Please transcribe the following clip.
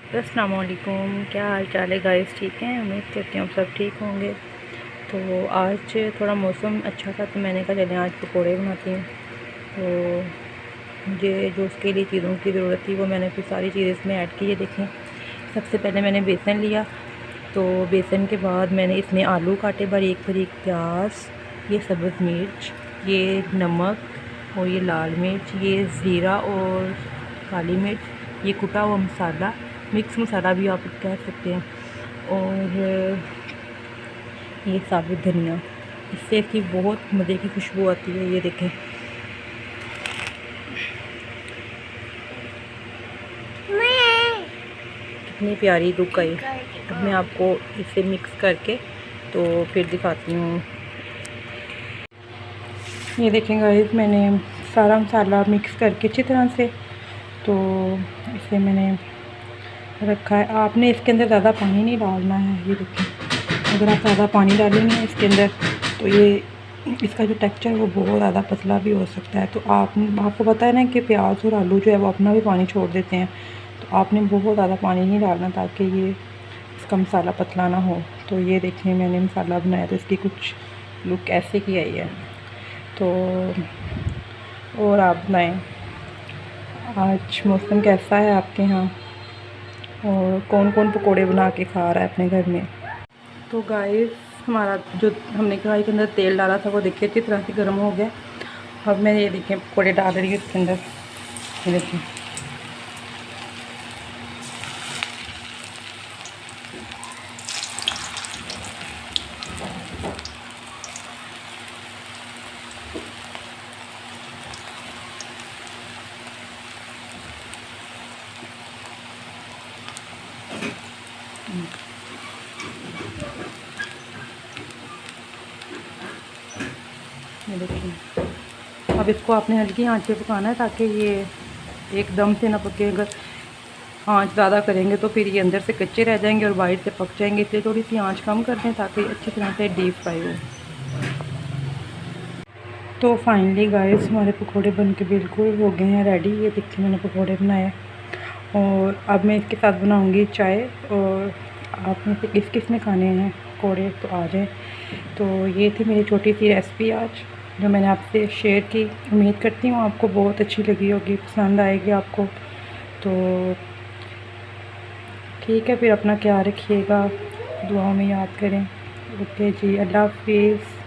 अस्सलाम वालेकुम, क्या हाल चाल है गाइस? ठीक हैं, उम्मीद करती हूँ सब ठीक होंगे। तो आज थोड़ा मौसम अच्छा था तो मैंने कहा चलें आज पकोड़े बनाती हूँ। तो मुझे जो उसके लिए चीज़ों की ज़रूरत थी वो मैंने फिर सारी चीज़ें इसमें ऐड की है। देखें, सबसे पहले मैंने बेसन लिया, तो बेसन के बाद मैंने इसमें आलू काटे, बारीक बारीक प्याज, ये सब्ज़ मिर्च, ये नमक और ये लाल मिर्च, ये ज़ीरा और काली मिर्च, ये कुटा हुआ मसाला, मिक्स मसाला भी आप कह सकते हैं, और ये साबुत धनिया। इससे इसकी बहुत मज़े की खुशबू आती है। ये देखें, कितनी प्यारी लुक आई। अब मैं आपको इसे मिक्स करके तो फिर दिखाती हूँ। ये देखें गाइस, मैंने सारा मसाला मिक्स करके अच्छी तरह से तो इसे मैंने रखा है। आपने इसके अंदर ज़्यादा पानी नहीं डालना है। ये देखें, अगर आप ज़्यादा पानी डालेंगे इसके अंदर तो ये इसका जो टेक्सचर है वो बहुत ज़्यादा पतला भी हो सकता है। तो आपको पता है ना कि प्याज और आलू जो है वो अपना भी पानी छोड़ देते हैं, तो आपने बहुत ज़्यादा पानी नहीं डालना ताकि ये इसका मसाला पतला ना हो। तो ये देखें, मैंने मसाला बनाया तो इसकी कुछ लुक ऐसे की आई है। तो और आप बनाएं, आज मौसम कैसा है आपके यहाँ और कौन कौन पकोड़े बना के खा रहा है अपने घर में? तो गाइस, हमारा जो हमने कढ़ाई के अंदर तेल डाला था वो देखिए अच्छी तरह से गर्म हो गया। अब मैं ये देखें पकोड़े डाल रही हूँ इसके अंदर। ये देखिए, ये देखिए। अब इसको आपने हल्की आंच पे पकाना है ताकि ये एकदम से ना पके। अगर आंच ज़्यादा करेंगे तो फिर ये अंदर से कच्चे रह जाएंगे और बाहर से पक जाएंगे, इसलिए थोड़ी सी आंच कम कर दें ताकि अच्छी तरह से डीप फ्राई हो। तो फाइनली गाइस, हमारे पकोड़े बन के बिल्कुल हो गए हैं रेडी। ये देखिए, मैंने पकोड़े बनाए और अब मैं इसके साथ बनाऊंगी चाय। और आपने से किस किस में खाने हैं पकोड़े तो आ जाए। तो ये थी मेरी छोटी सी रेसिपी आज जो मैंने आपसे शेयर की। उम्मीद करती हूँ आपको बहुत अच्छी लगी होगी, पसंद आएगी आपको। तो ठीक है, फिर अपना ख्याल रखिएगा, दुआओं में याद करें। ओके जी, अल्लाह हाफिज़।